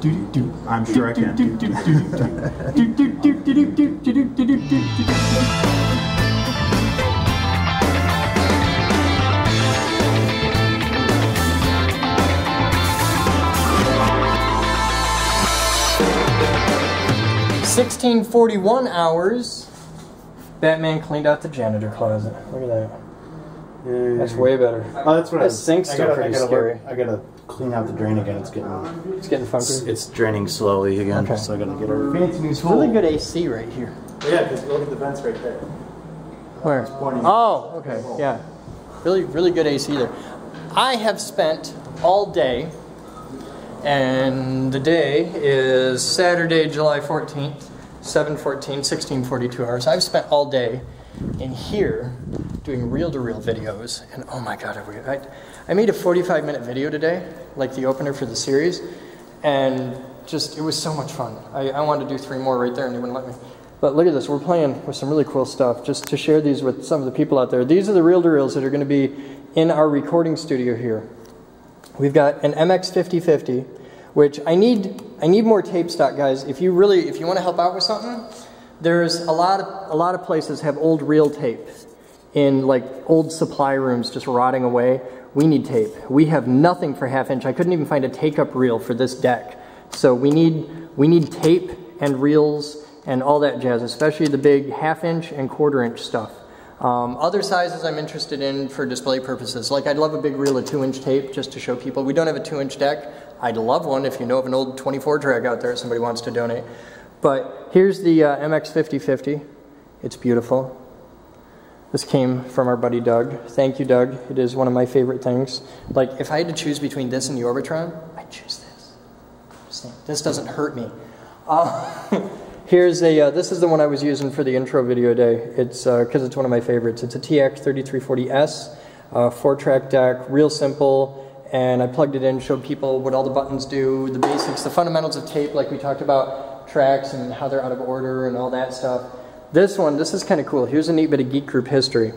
I'm sure I can. 1641 hours, Batman cleaned out the janitor closet. Look at that. That's way better. Oh, that's what that sink's still pretty scary. I gotta clean out the drain again. It's getting funky. It's draining slowly again. Okay. So I gotta get a fancy new tool. Really good AC right here. Yeah, because look at the vents right there. Where? Oh, okay. Yeah. Really good AC there. I have spent all day, and the day is Saturday, July 14th, 7/14, 1642 hours. I've spent all day in here doing reel-to-reel videos, and oh my god, I made a 45-minute video today, like the opener for the series, and just, it was so much fun. I wanted to do 3 more right there, and they wouldn't let me. But look at this, we're playing with some really cool stuff, just to share these with some of the people out there. These are the reel-to-reels that are going to be in our recording studio here. We've got an MX5050, which I need more tape stock, guys. If you want to help out with something, there's a lot of places have old reel tape in like old supply rooms just rotting away. We need tape. We have nothing for 1/2 inch. I couldn't even find a take-up reel for this deck. So we need tape and reels and all that jazz, especially the big 1/2 inch and 1/4 inch stuff. Other sizes I'm interested in for display purposes. Like I'd love a big reel of 2 inch tape just to show people. We don't have a 2 inch deck. I'd love one if you know of an old 24 track out there somebody wants to donate. But here's the MX5050. It's beautiful. This came from our buddy Doug. Thank you, Doug. It is one of my favorite things. Like, if I had to choose between this and the Orbitron, I'd choose this. This doesn't hurt me. Here's a, this is the one I was using for the intro video day. It's, because it's one of my favorites. It's a TX3340S, 4-track deck, real simple. And I plugged it in, showed people what all the buttons do, the basics, the fundamentals of tape, like we talked about tracks and how they're out of order and all that stuff. This one, this is kind of cool. Here's a neat bit of Geek Group history.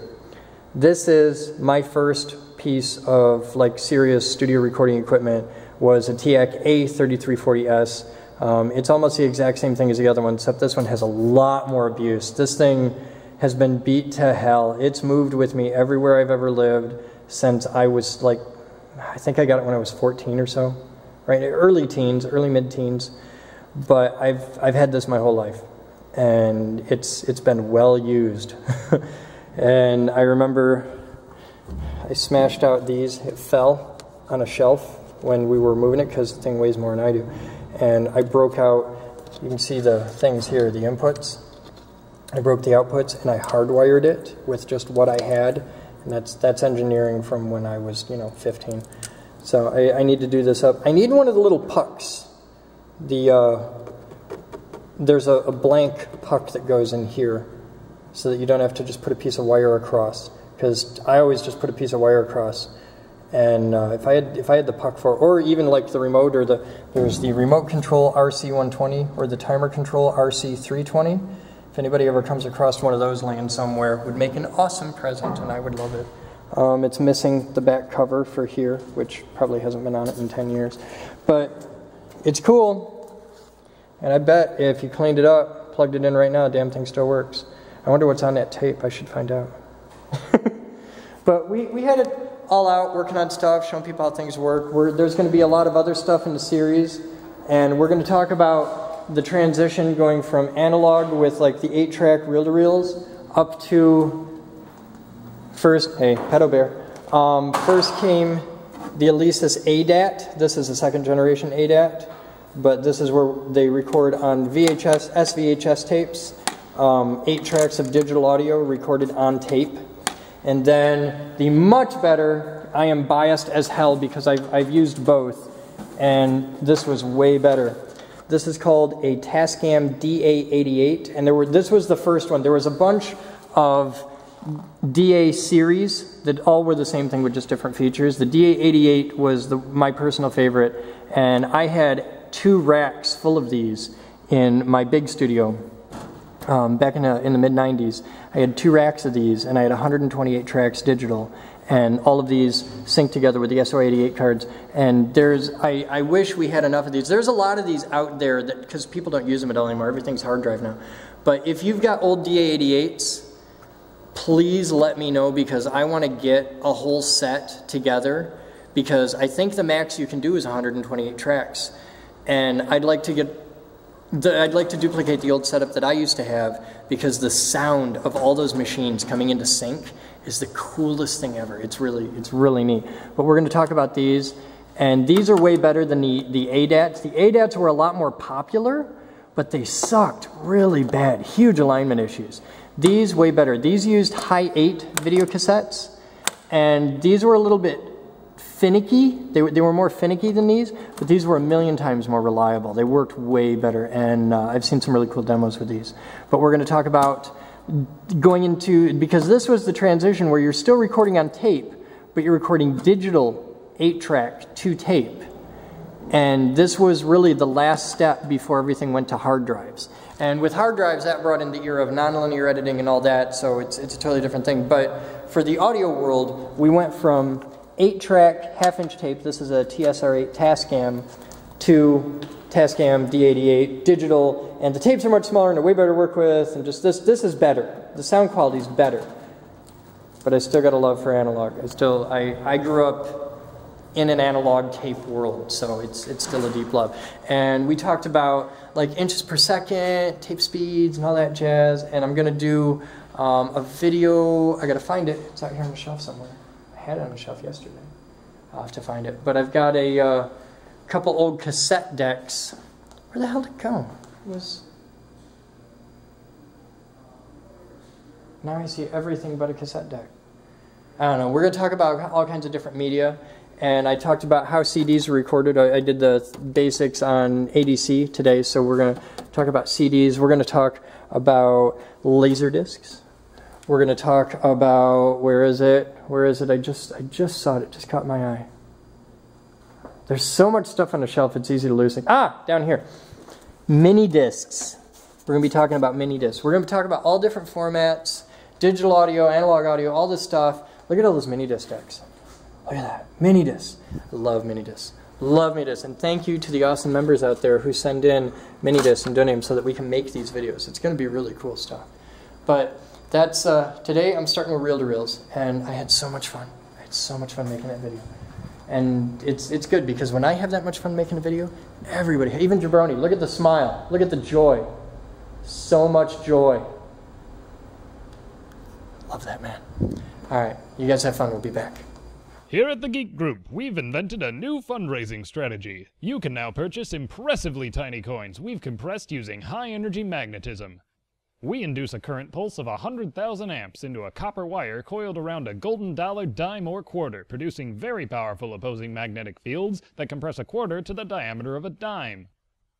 This is my first piece of like serious studio recording equipment, was a TX A3340S. It's almost the exact same thing as the other one, except this one has a lot more abuse. This thing has been beat to hell. It's moved with me everywhere I've ever lived since I was like, I think I got it when I was 14 or so, right? Early teens, early mid-teens. But I've had this my whole life, and it's been well used. And I remember I smashed out these. It fell on a shelf when we were moving it because the thing weighs more than I do. And I broke out, you can see the things here, the inputs. I broke the outputs and I hardwired it with just what I had. And that's engineering from when I was, 15. So I need to do this up. I need one of the little pucks. There's a blank puck that goes in here so that you don't have to just put a piece of wire across. Because I always just put a piece of wire across. And if I had the puck for, or even like the remote, or there's the remote control RC120 or the timer control RC320. If anybody ever comes across one of those laying somewhere, would make an awesome present, and I would love it. It's missing the back cover for here, which probably hasn't been on it in 10 years. But it's cool, and I bet if you cleaned it up, plugged it in right now, the damn thing still works. I wonder what's on that tape. I should find out. But we had it all out, working on stuff, showing people how things work. There's going to be a lot of other stuff in the series, and we're going to talk about the transition going from analog with like the 8-track reel-to-reels up to first, hey, pedo bear. First came the Alesis ADAT. This is a 2nd generation ADAT, but this is where they record on VHS, SVHS tapes, 8 tracks of digital audio recorded on tape. And then the much better, I am biased as hell because I've used both, and this was way better. This is called a Tascam DA88, and this was the first one. There was a bunch of DA series that all were the same thing with just different features. The DA88 was my personal favorite, and I had 2 racks full of these in my big studio back in the mid-90s. I had 2 racks of these, and I had 128 tracks digital, And all of these sync together with the SO88 cards. And I wish we had enough of these. There's a lot of these out there because people don't use them at all anymore. Everything's hard drive now. But if you've got old DA88s, please let me know, because I want to get a whole set together, because I think the max you can do is 128 tracks. And I'd like to duplicate the old setup that I used to have, because the sound of all those machines coming into sync is the coolest thing ever. It's really neat. But we're going to talk about these, and these are way better than the ADATs. The ADATs were a lot more popular, but they sucked really bad. Huge alignment issues. These, way better. These used high 8 video cassettes, and these were a little bit finicky. They were more finicky than these, but these were a million times more reliable. They worked way better, and I've seen some really cool demos with these. But we're going to talk about going into, because this was the transition where you're still recording on tape, but you're recording digital 8-track to tape. And this was really the last step before everything went to hard drives. And with hard drives, that brought in the era of nonlinear editing and all that, so it's a totally different thing. But for the audio world, we went from 8-track half-inch tape, this is a TSR8 Tascam, to Tascam D88 digital, and the tapes are much smaller and they're way better to work with, and just this is better. The sound quality is better. But I still got a love for analog. I grew up in an analog tape world, so it's still a deep love. And we talked about like inches per second, tape speeds, and all that jazz. And I'm gonna do a video. I gotta find it. It's out here on the shelf somewhere. I had it on the shelf yesterday. I'll have to find it. But I've got a couple old cassette decks. Where the hell did it go? Now I see everything but a cassette deck. I don't know. We're gonna talk about all kinds of different media. And I talked about how CDs are recorded. I did the basics on ADC today, so we're going to talk about CDs. We're going to talk about laser discs. We're going to talk about, where is it? I just saw it. It just caught my eye. There's so much stuff on the shelf, it's easy to lose things. Ah, down here. Mini discs. We're going to be talking about mini discs. We're going to be talking about all different formats, digital audio, analog audio, all this stuff. Look at all those mini disc decks. Look at that. Mini discs. Love mini discs. Love mini discs. And thank you to the awesome members out there who send in mini discs and donate them so that we can make these videos. It's going to be really cool stuff. But that's, today I'm starting with reel-to-reels, and I had so much fun. I had so much fun making that video. And it's good, because when I have that much fun making a video, everybody, even Jabroni, look at the smile. Look at the joy. So much joy. Love that, man. All right. You guys have fun. We'll be back. Here at the Geek Group, we've invented a new fundraising strategy. You can now purchase impressively tiny coins we've compressed using high-energy magnetism. We induce a current pulse of 100,000 amps into a copper wire coiled around a golden dollar, dime, or quarter, producing very powerful opposing magnetic fields that compress a quarter to the diameter of a dime,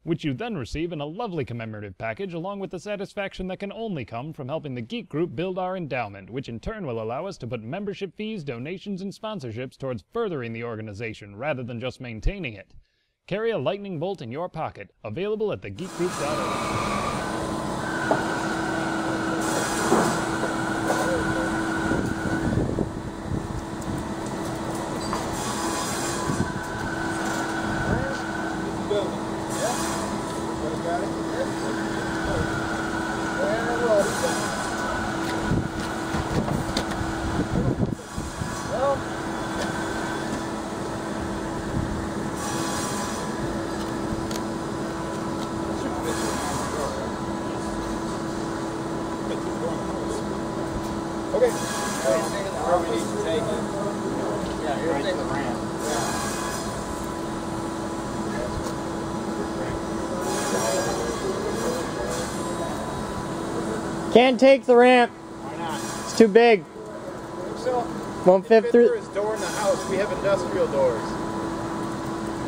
which you then receive in a lovely commemorative package, along with the satisfaction that can only come from helping the Geek Group build our endowment, which in turn will allow us to put membership fees, donations, and sponsorships towards furthering the organization rather than just maintaining it. Carry a lightning bolt in your pocket, available at thegeekgroup.org. Okay. Where we need to take it. Yeah, here's the ramp. Can't take the ramp. Why not? It's too big. So, Won't fit through. his door in the house. We have industrial doors.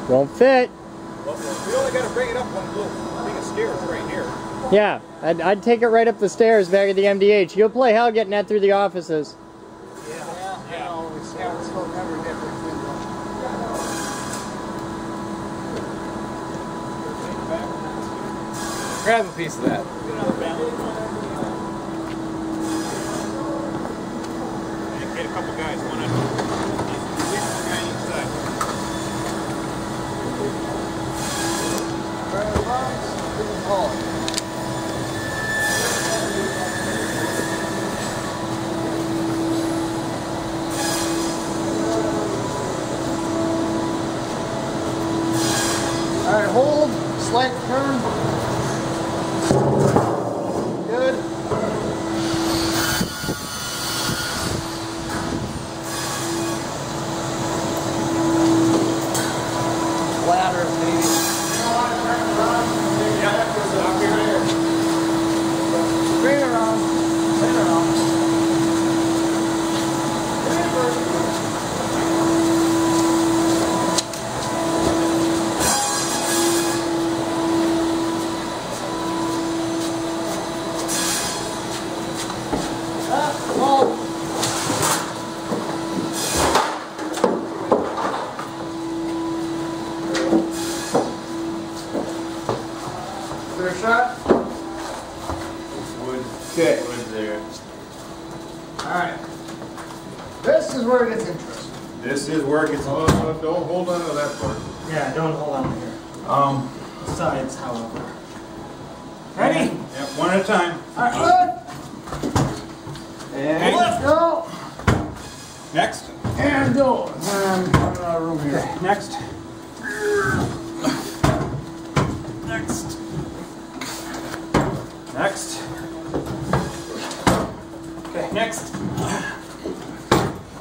Won't fit. Well, we only got to bring it up one little thing of stairs right here. Yeah, I'd take it right up the stairs back at the MDH. You'll play hell getting that through the offices. Yeah. It's so never different. Grab a piece of that. Get a couple guys, one at hauling. All right, hold, slight turn. Good. Ladder, baby. Bring it around. Bring it around. Shot. Wood. Okay. Wood there. Alright. This is where it gets interesting. This is where it gets. Oh, don't hold on to that part. Yeah, don't hold on here. Sides, however. Ready? Yeah, one at a time. Alright, and let's go. Next. And go. I'm running out of room here. Okay, next. Next. Next. Okay, next.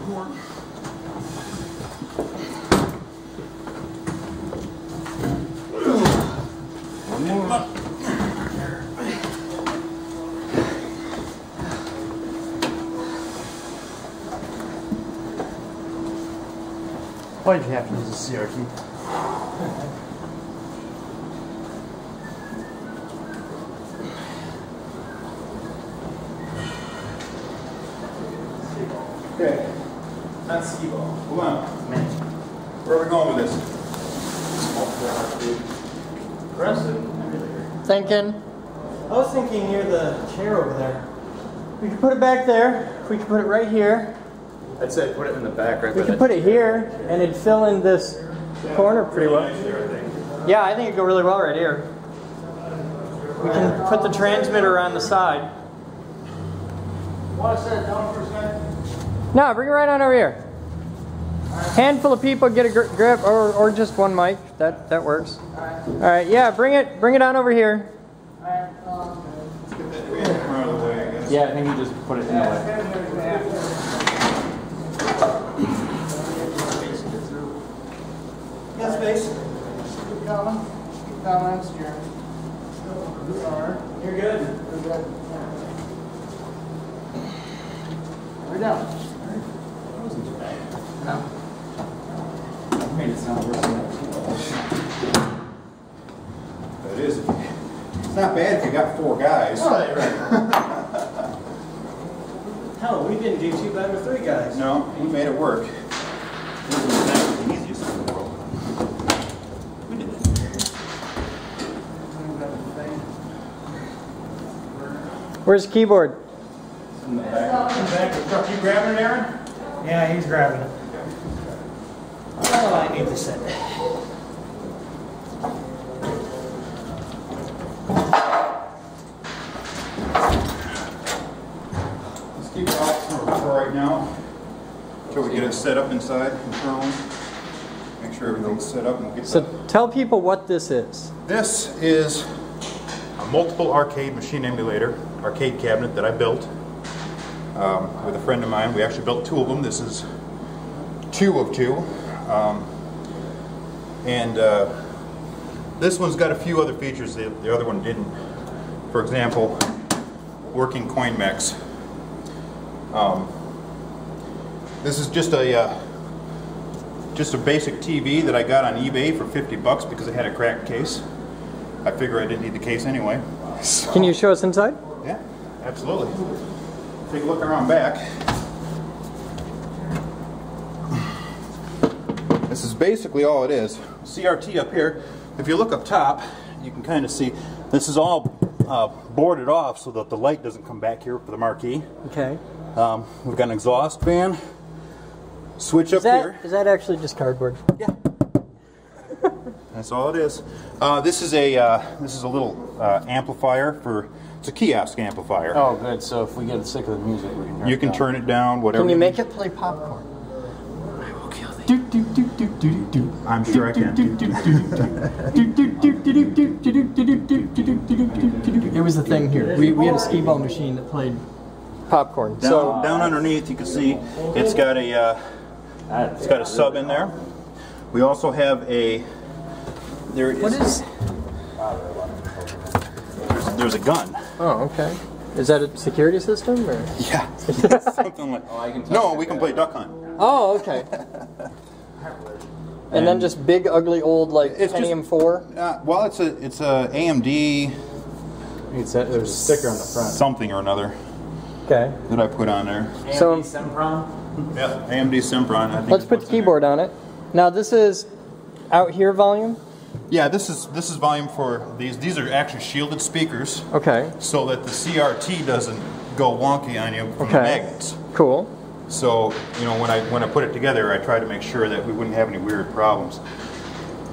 More. One more. Why'd you have to use a CRT? Okay. That's skee ball. Hold on. Where are we going with this? Thinking. I was thinking near the chair over there. We could put it back there. We could put it right here. I'd say put it in the back right We there. could put it here, and it'd fill in this corner pretty well. Yeah, I think it'd go really well right here. We can put the transmitter on the side. Want to set it down for a second? No, bring it right on over here. Handful of people get a grip, or just one mic. That works. All right, yeah, bring it on over here. Let's get that way out of the way, I guess. Yeah, I think you just put it in the way. Yeah, space. Keep coming. Keep coming. Steering. You're good. You're good. We're down. That wasn't too bad. No. Made it sound worse than that. It is. It's not bad if you got 4 guys. Oh, right. Hell, we didn't do too bad with 3 guys. No, we made it work. This was the easiest in the world. We did it. Where's the keyboard? In the back. You grabbing it, Aaron? Yeah, he's grabbing it. Oh, I need to sit. Let's keep it off for right now until we get it set up inside internally. Make sure everything's set up and we'll get So that. tell people what this is. This is a multiple arcade machine emulator, arcade cabinet that I built with a friend of mine. We actually built 2 of them. This is 2 of 2. This one's got a few other features the other one didn't. For example, working coin mechs. This is just a basic TV that I got on eBay for $50 because it had a cracked case. I figure I didn't need the case anyway. So, Can you show us inside? yeah, absolutely. Take a look around back. This is basically all it is. CRT up here. If you look up top, you can kind of see this is all boarded off so that the light doesn't come back here for the marquee. Okay. We've got an exhaust fan. Switch up here. Is that actually just cardboard? Yeah. That's all it is. This is a little amplifier for. It's a kiosk amplifier. Oh, good. So if we get sick of the music, we can turn it down, whatever. Can you make it play popcorn? I'm sure I can. It was the thing here. We had a skee ball machine that played popcorn. Down underneath, you can see it's got a sub in there. We also have a. There's a gun. Oh, okay. Is that a security system or? Yeah, something like. No, we can play duck hunt. Oh, okay. And then just big, ugly, old like Pentium 4. Well, it's a AMD. There's a sticker on the front. Something or another. Okay. That I put on there. AMD Sempron. Yeah, AMD Sempron. I think let's put the keyboard on it. Now this is out here volume. Yeah, this is volume for these. These are actually shielded speakers. Okay. So that the CRT doesn't go wonky on you from the magnets. Cool. So, you know, when I put it together, I tried to make sure that we wouldn't have any weird problems.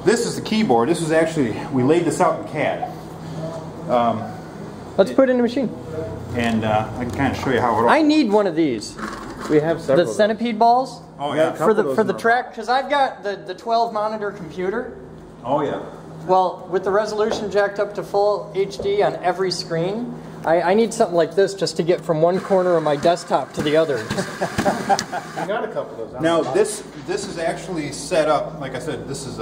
This is the keyboard. This was actually, we laid this out in CAD. Let's put it in the machine. And I can kind of show you how it. I need one of these. We have several. The centipede balls. Oh yeah. For the track, because I've got the 12 monitor computer. Oh yeah. Well, with the resolution jacked up to full HD on every screen, I need something like this just to get from one corner of my desktop to the other. We got a couple of those. Now this is actually set up, like I said, this is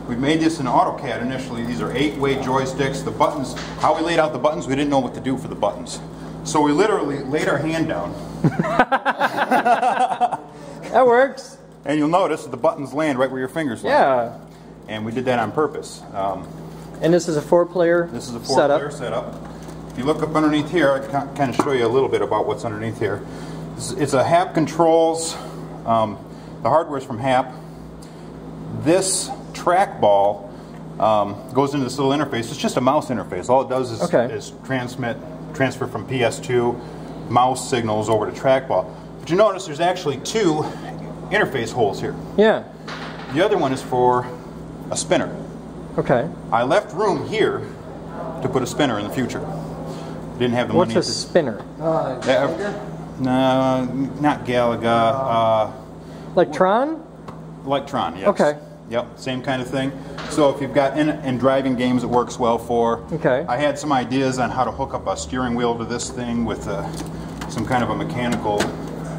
we made this in AutoCAD initially. These are 8-way joysticks. The buttons, how we laid out the buttons, we didn't know what to do for the buttons. So we literally laid our hand down. That works. And you'll notice that the buttons land right where your fingers land. Yeah. And we did that on purpose. And this is a 4-player setup. This is a 4-player setup. If you look up underneath here, I can kind of show you a little bit about what's underneath here. It's a HAP controls. The hardware is from HAP. This trackball goes into this little interface. It's just a mouse interface. All it does is transfer from PS2 mouse signals over to trackball. But you notice there's actually 2 interface holes here. Yeah. The other one is for a spinner. Okay. I left room here to put a spinner in the future. Didn't have the money. What's a spinner? No, not Galaga. Like Tron? Like Tron, yes. Okay. Yep, same kind of thing. So if you've got in driving games, it works well for. Okay. I had some ideas on how to hook up a steering wheel to this thing with some kind of a mechanical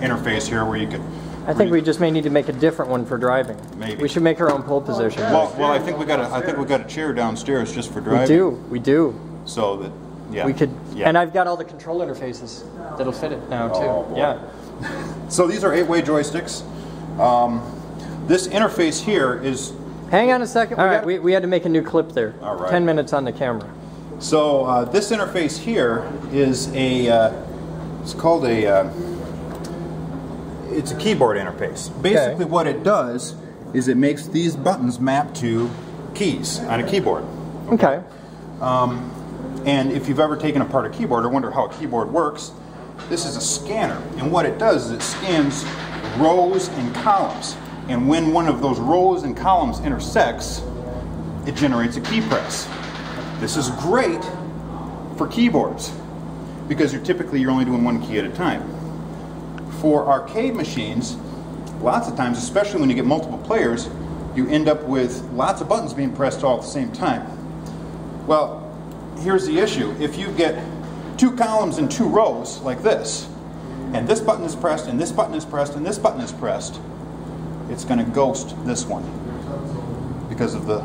interface here where you could. I think we just may need to make a different one for driving. Maybe. We should make our own pole position. Well, I think we got a chair downstairs just for driving. We do. So that. Yeah. We could, yeah. And I've got all the control interfaces that'll fit it now too. Oh, boy. Yeah. So these are 8-way joysticks. This interface here is. Hang on a second. All right, we had to make a new clip there. All right. 10 minutes on the camera. So this interface here is it's called it's a keyboard interface. Basically, what it does is it makes these buttons map to keys on a keyboard. Okay. And if you've ever taken apart a keyboard or wonder how a keyboard works, this is a scanner. And what it does is it scans rows and columns. And when one of those rows and columns intersects, it generates a key press. This is great for keyboards because you're only doing one key at a time. For arcade machines, lots of times, especially when you get multiple players, you end up with lots of buttons being pressed all at the same time. Well, here's the issue. If you get 2 columns and 2 rows like this, and this button is pressed, and this button is pressed, and this button is pressed, it's going to ghost this one because of the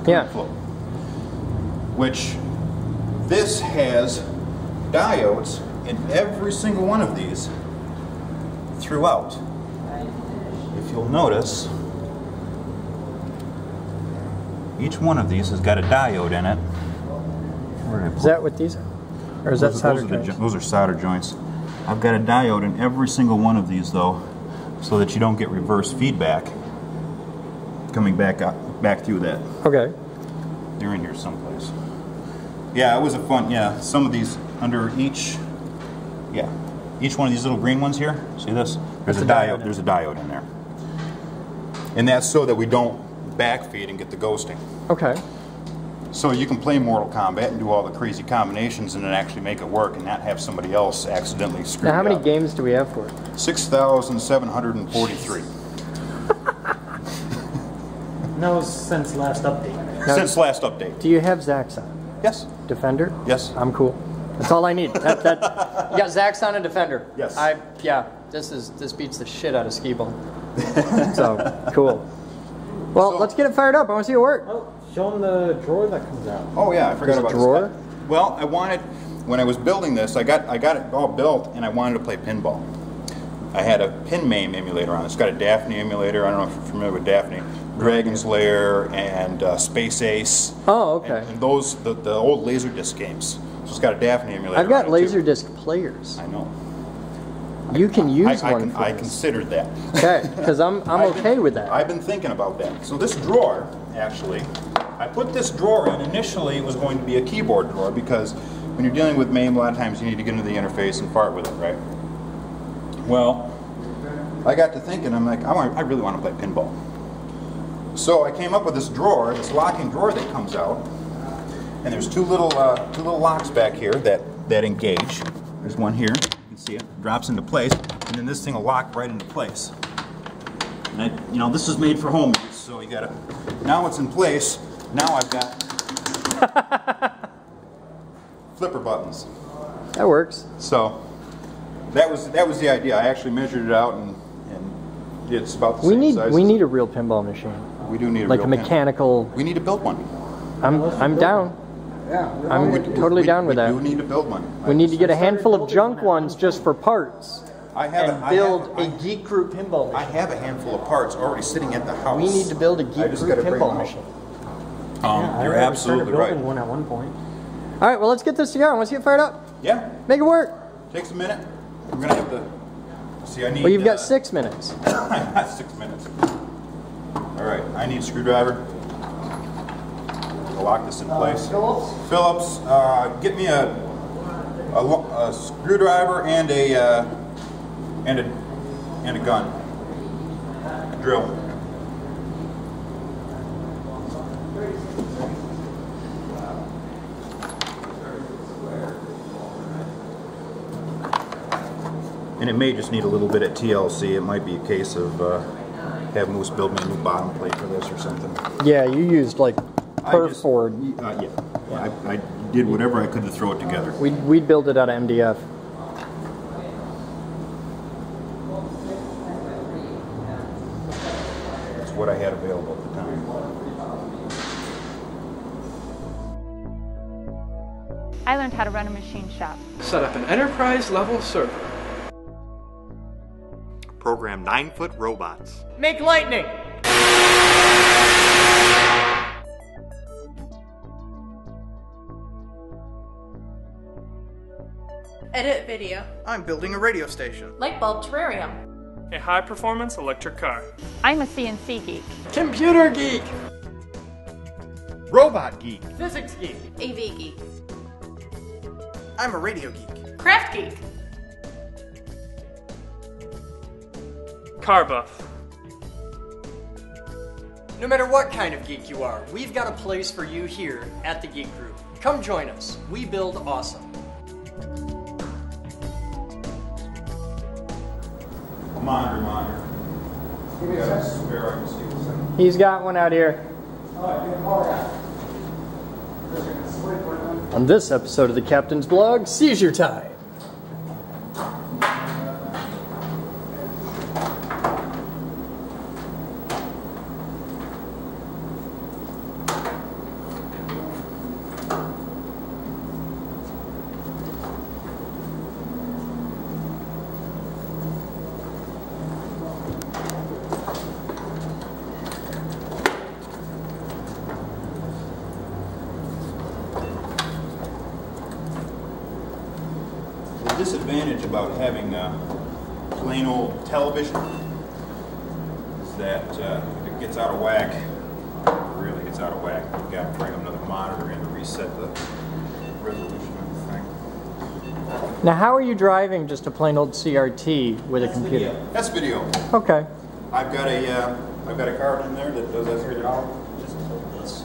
current flow. Which this has diodes in every single one of these throughout. If you'll notice, each one of these has got a diode in it. Is that what these are? Or is that solder joints? Those are solder joints. I've got a diode in every single one of these, though, so that you don't get reverse feedback coming back through that. Okay. They're in here someplace. Yeah, it was a fun, some of these under each one of these little green ones here, see this? There's a diode in there. And that's so that we don't backfeed and get the ghosting. Okay. So you can play Mortal Kombat and do all the crazy combinations and then actually make it work and not have somebody else accidentally screw Now, how many up. games do we have for it? 6,743. No, since last update. Now, Since last update. do you have Zaxxon? Yes. Defender? Yes. I'm cool. That's all I need. You got Zaxxon and Defender. Yes. Yeah. This beats the shit out of Skee-Ball. So cool. Well, let's get it fired up. I want to see it work. Oh, show them the drawer that comes out. Oh yeah, I forgot about There's a drawer? this. Well, I wanted, when I was building this, I got it all built and I wanted to play pinball. I had a Mame emulator on it. It's got a Daphne emulator. I don't know if you're familiar with Daphne. Dragon's Lair and Space Ace. Oh, okay. And those, the old Laserdisc games. So it's got a Daphne emulator. I've got on it, too. Laserdisc players. I know. You can use one for I this. considered that. Okay, because I'm okay with that. I've been thinking about that. So this drawer, actually, I put this drawer in. Initially, it was going to be a keyboard drawer because when you're dealing with Mame, a lot of times you need to get into the interface and fart with it, right? Well, I got to thinking, I'm like, I really want to play pinball. So I came up with this drawer, this locking drawer that comes out, and there's two little locks back here that engage. There's one here. You can see it drops into place, and then this thing will lock right into place. And this is made for home use, so you gotta. Now it's in place. Now I've got flipper buttons. That works. So that was the idea. I actually measured it out, and it's about the same size. We need a real pinball machine. We do need a like real a mechanical. We need to build one. I'm down. Yeah. I'm totally down with that. We do need to build one. We need to get a handful of junk ones just for parts. And build a Geek Group pinball I machine. have a handful of parts already sitting at the house. We need to build a Geek Group pinball machine. You're absolutely right. One at one point. All right, well, let's get this together. Let's get fired up. Yeah, Make it work. takes a minute. We're gonna have to see. I need. Well, you've got 6 minutes. I got 6 minutes. All right, I need a screwdriver to lock this in place. Phillips, get me a screwdriver and a gun, a drill. And it may just need a little bit at TLC. It might be a case of have Moose build me a new bottom plate for this or something. Yeah, you used like perfored. I did whatever I could to throw it together. We'd build it out of MDF. That's what I had available at the time. I learned how to run a machine shop. Set up an enterprise level server. Program 9-foot robots. Make lightning. Edit video. I'm building a radio station. Light bulb terrarium. A high-performance electric car. I'm a CNC geek. Computer geek. Robot geek. Physics geek. AV geek. I'm a radio geek. Craft geek. Car buff. No matter what kind of geek you are, we've got a place for you here at the Geek Group. Come join us. We build awesome. Monitor. You got a spare, I can see this thing. He's got one out here. On this episode of the Captain's Blog, Seizure Time. The disadvantage about having a plain old television is that if it gets out of whack, really gets out of whack, you've got to bring another monitor in to reset the resolution of the thing. Now, how are you driving just a plain old CRT with a computer? That's video. Okay. I've got a I've got a card in there that does that for you. Just hold this.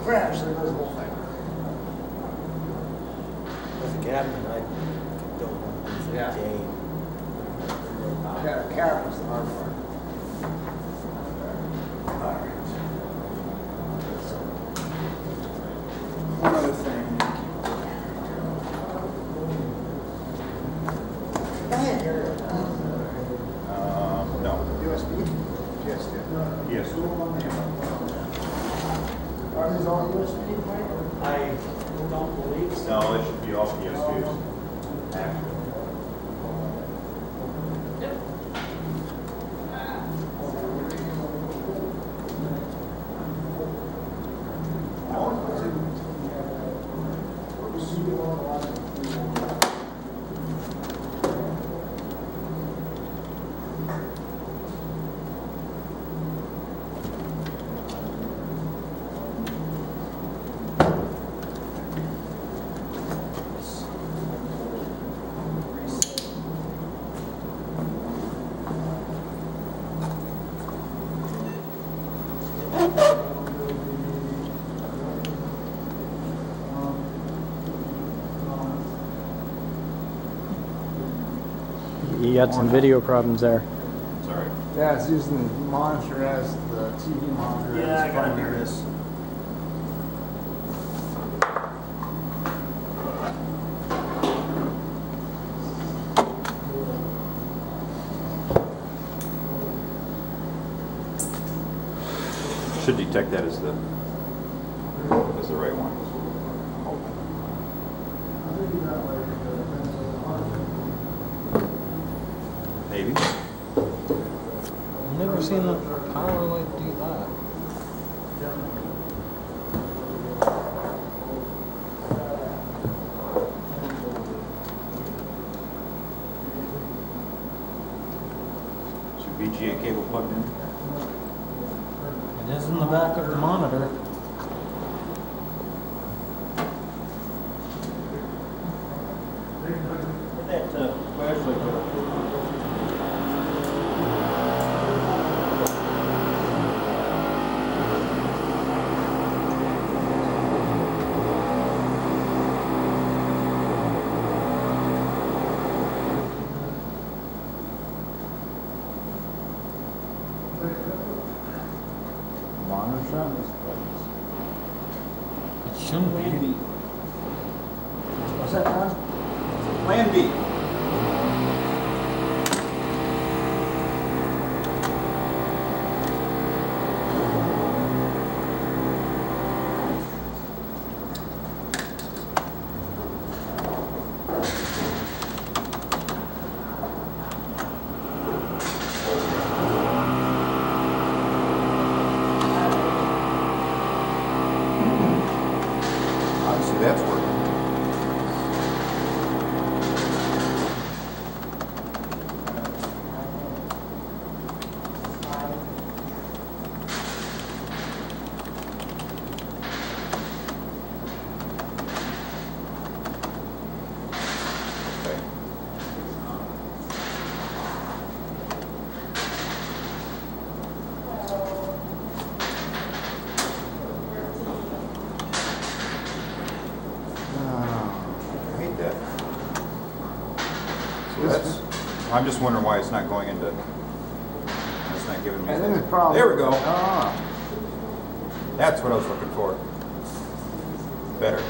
Crash, there goes the whole thing. With the cabinet, I don't want this for a day. Yeah, the carrot was the hard part. One other thing. No. USB? Yes, Yes. Are these all USB, Mike? I don't believe so. No, it should be all PSUs. Actually. You got some video problems there. Sorry. Yeah, it's using the monitor as the TV monitor. Yeah, as I gotta primary. do this. Should detect that as the right one. Maybe. I've never seen a power light do that. Is your VGA cable plugged in? It is in the back of the monitor. That flashlight go. Monitor? It shouldn't be. What's that, Ron? Plan B. Obviously that's working. Okay. I hate that. So that's, I'm just wondering why it's not going into, it's not giving me. I think it's probably. There we go. Ah. That's what I was looking for. Better.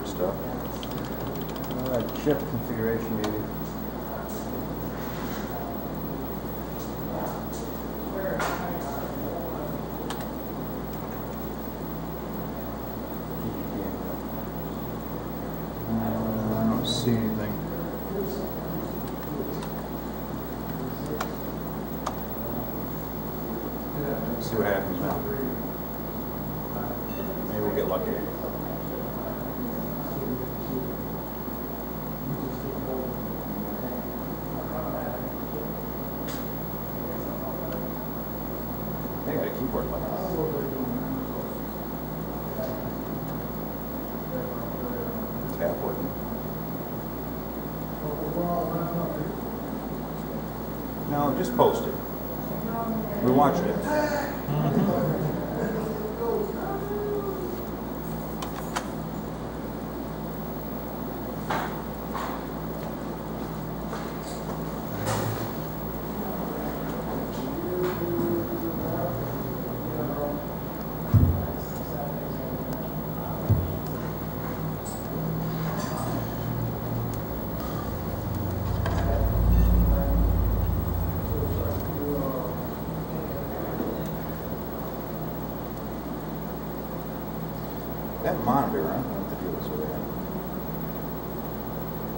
keyboard stuff. Chip configuration, maybe. I don't see anything. Let's see what happens now. Maybe we'll get lucky. They got a keyboard button. Tab button. No, just post it. We watched it. That monitor, I don't know what to do with that.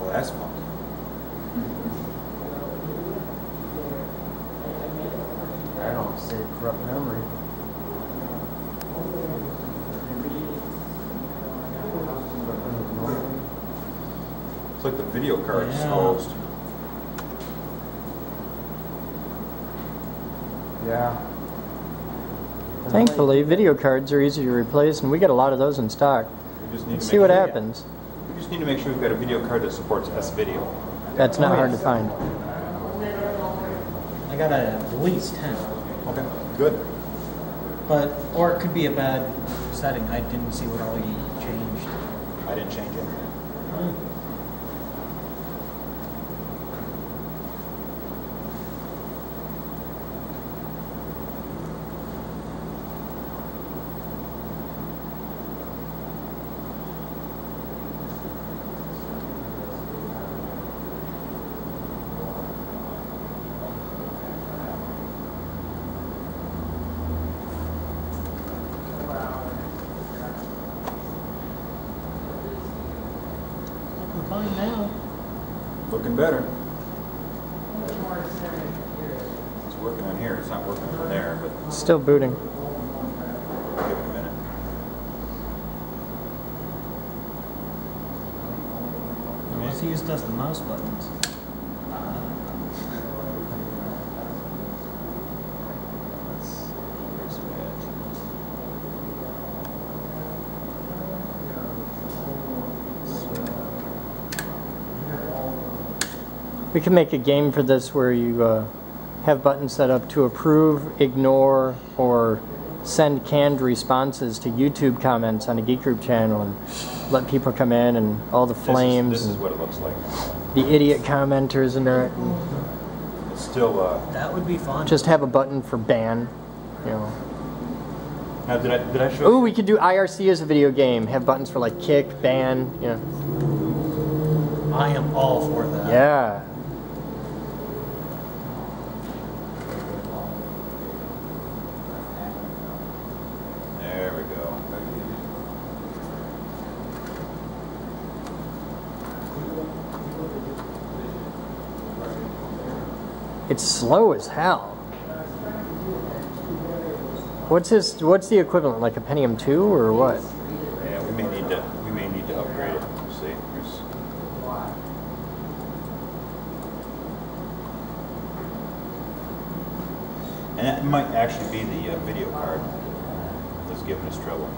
Well, that's fun. I don't say corrupt memory. It's like the video card exposed. Yeah. Thankfully, video cards are easy to replace, and we get a lot of those in stock. We just need Let's to see make what sure- happens. We just need to make sure we've got a video card that supports S-Video. That's not hard to find. I got at least 10. Okay, good. But, or it could be a bad setting. I didn't see what all you changed. I didn't change it. Fine now. Looking better. It's working on here. It's not working from there, but Still booting. give it a minute. Let's use just the mouse buttons. We can make a game for this where you have buttons set up to approve, ignore, or send canned responses to YouTube comments on a Geek Group channel and let people come in and all the flames. This is what it looks like. The idiot commenters and that. It's still. That would be fun. Just have a button for ban, you know. Now, did I show? Oh, we could do IRC as a video game. Have buttons for like kick, ban, you know. I am all for that. Yeah. There we go. It's slow as hell. What's the equivalent? Like a Pentium 2 or what? Yeah, we may need to upgrade it. Let's see. And that might actually be the video card that's giving us trouble.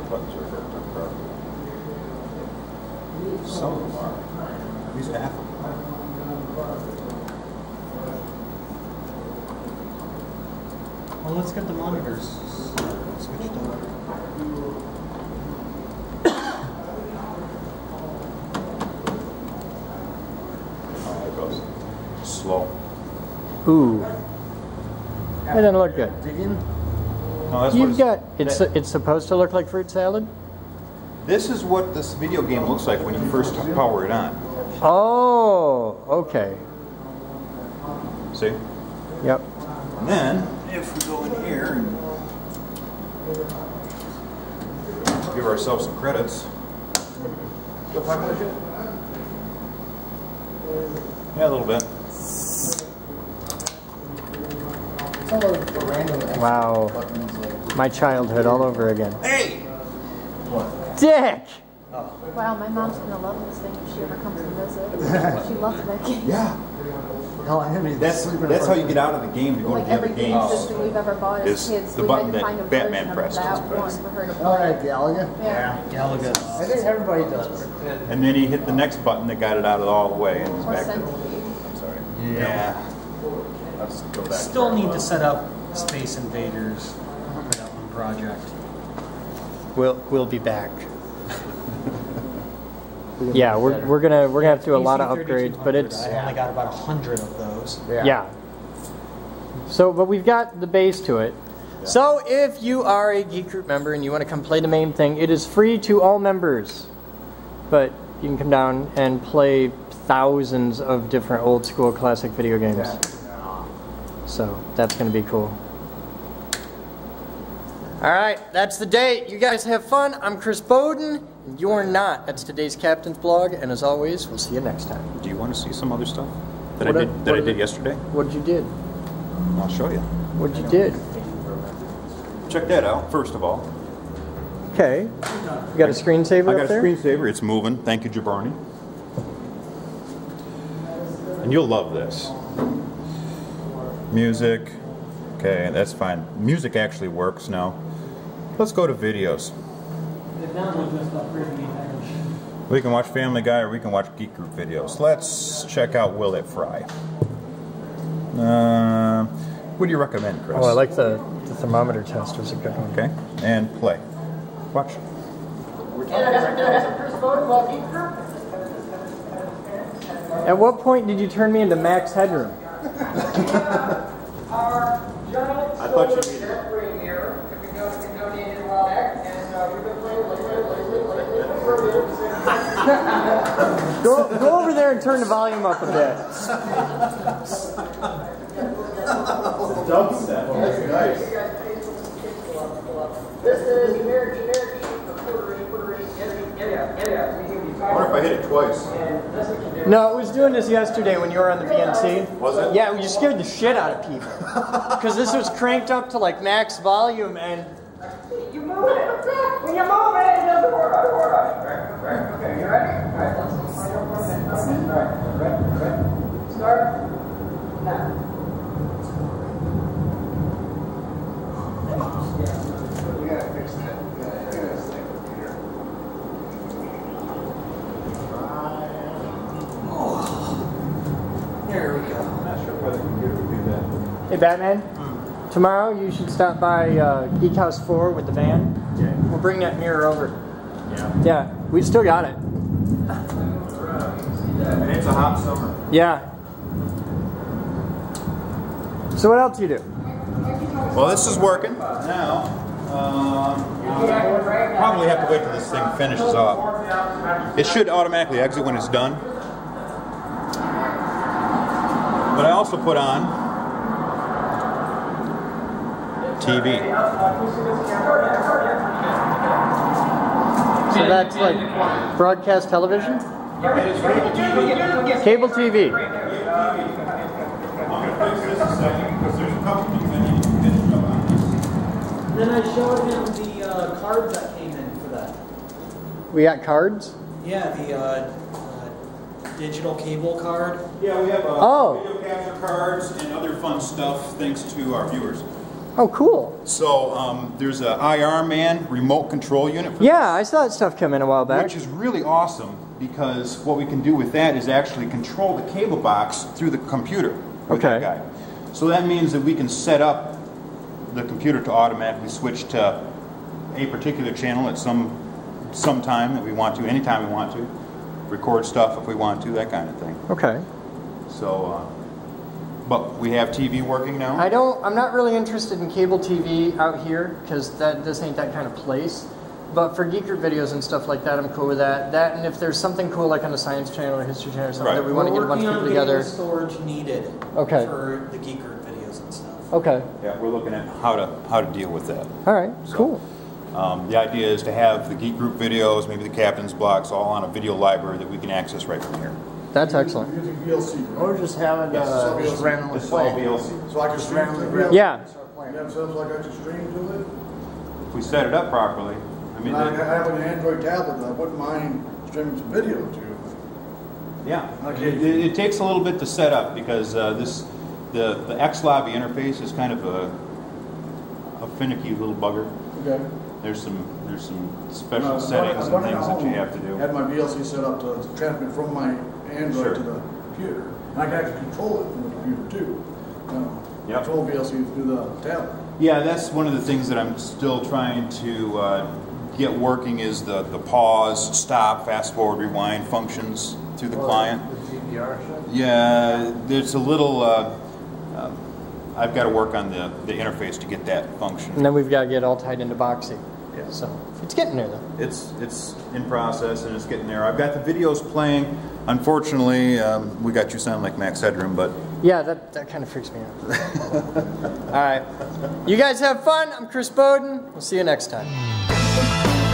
Buttons are hooked up properly. Some of them are. At least half of them are. Well, let's get the monitors switched over. Ooh. That doesn't look good. No, that's You've got, it's supposed to look like fruit salad? This is what this video game looks like when you first power it on. Oh, okay. See? Yep. And then, if we go in here and give ourselves some credits. Yeah, a little bit. Wow. My childhood all over again. Hey! Dick! Wow, my mom's gonna love this thing if she ever comes to visit. She loves that game. Yeah. Hell, I mean, That's how you get out of the game to go Like to the other every game games. system we've ever bought as Is kids, the we button had to that find a Batman version pressed of that is one pressed. for her to play. All right, Galaga. Yeah. Galaga. I think everybody does. And then he hit the next button that got it out of all the way and it's Or back to... Centipede. I'm sorry. Yeah. Let's go back. Still need to set up Space Invaders for that one project. We'll be back. Yeah, we're gonna have to do a lot of upgrades, but it's I only got about 100 of those. yeah. So, but we've got the base to it. Yeah. So, if you are a Geek Group member and you want to come play the Mame thing, it is free to all members. But you can come down and play thousands of different old school classic video games. Yeah. So that's going to be cool. All right, that's the day. You guys have fun. I'm Chris Boden, and you're not. That's today's Captain's Blog, and as always, we'll see you next time. Do you want to see some other stuff that I did yesterday? What did you did? I'll show you. What did you did? Check that out, first of all. Okay. You got a screensaver I got up there? a screensaver. It's moving. Thank you, Jabarni. And you'll love this. Music. Okay, that's fine. Music actually works now. Let's go to videos. We can watch Family Guy or we can watch Geek Group videos. Let's check out Will It Fry. What do you recommend, Chris? Oh, I like the thermometer test. Was a good one. Okay, and play. Watch. At what point did you turn me into Max Headroom? I thought you needed it. Go over there and turn the volume up a bit. Dubstep. That's nice. I wonder if I hit it twice. No, it was doing this yesterday when you were on the VNC. Was it? Yeah, you scared the shit out of people. Because this was cranked up to like max volume and... You move it. When you move it, it doesn't work. Okay, you ready? All right, let's start now. We gotta fix that. There we go. I'm not sure whether the computer would do that. Hey, Batman. Tomorrow you should stop by Geek House 4 with the van. Yeah. We'll bring that mirror over. Yeah. Yeah, we've still got it. And it's a hot summer. Yeah. So what else do you do? Well, this is working. Now, probably have to wait till this thing finishes off. It should automatically exit when it's done. But I also put on TV. So that's like broadcast television? Cable TV. I'm going to fix this a second because there's a couple things I need to finish up on this. Then I showed him the cards that came in for that. We got cards? Yeah, the digital cable card. Yeah, we have video capture cards and other fun stuff thanks to our viewers. Oh, cool. So there's a IR Man remote control unit for Yeah, I saw that stuff come in a while back. which is really awesome because what we can do with that is actually control the cable box through the computer with that guy. So that means that we can set up the computer to automatically switch to a particular channel at some time that we want to, anytime we want to, record stuff if we want to, that kind of thing. Okay. So But we have TV working now? I'm not really interested in cable TV out here because this ain't that kind of place. But for Geek Group videos and stuff like that, I'm cool with that. That, and if there's something cool like on the Science Channel or History Channel or something that we want to get a bunch of people together. Storage needed for the Geek Group videos and stuff. Okay. Yeah, we're looking at how to deal with that. All right, cool. The idea is to have the Geek Group videos, maybe the Captain's blocks, all on a video library that we can access right from here. That's excellent. Using VLC, right? Or just have it just randomly This is all play. VLC. So I can stream to it? Yeah. You have something like I can stream to it? If we set it up properly, I mean, I have an Android tablet that I wouldn't mind streaming some video to. yeah, Okay. it takes a little bit to set up because the X-Lobby interface is kind of a finicky little bugger. Okay. There's some special settings and things that you have to do. I had my VLC set up to transmit from my Android to the computer. And I can actually control it from the computer too. Control VLC through the tablet. Yeah, that's one of the things that I'm still trying to get working is the pause, stop, fast forward, rewind functions through the client. The DVR shit? Yeah, there's a little, I've got to work on the interface to get that function. And then we've got to get it all tied into Boxy. Yeah. So it's getting there though. It's in process and it's getting there. I've got the videos playing. Unfortunately, we got you sound like Max Headroom, but yeah, that kind of freaks me out. All right, you guys have fun. I'm Chris Boden. We'll see you next time.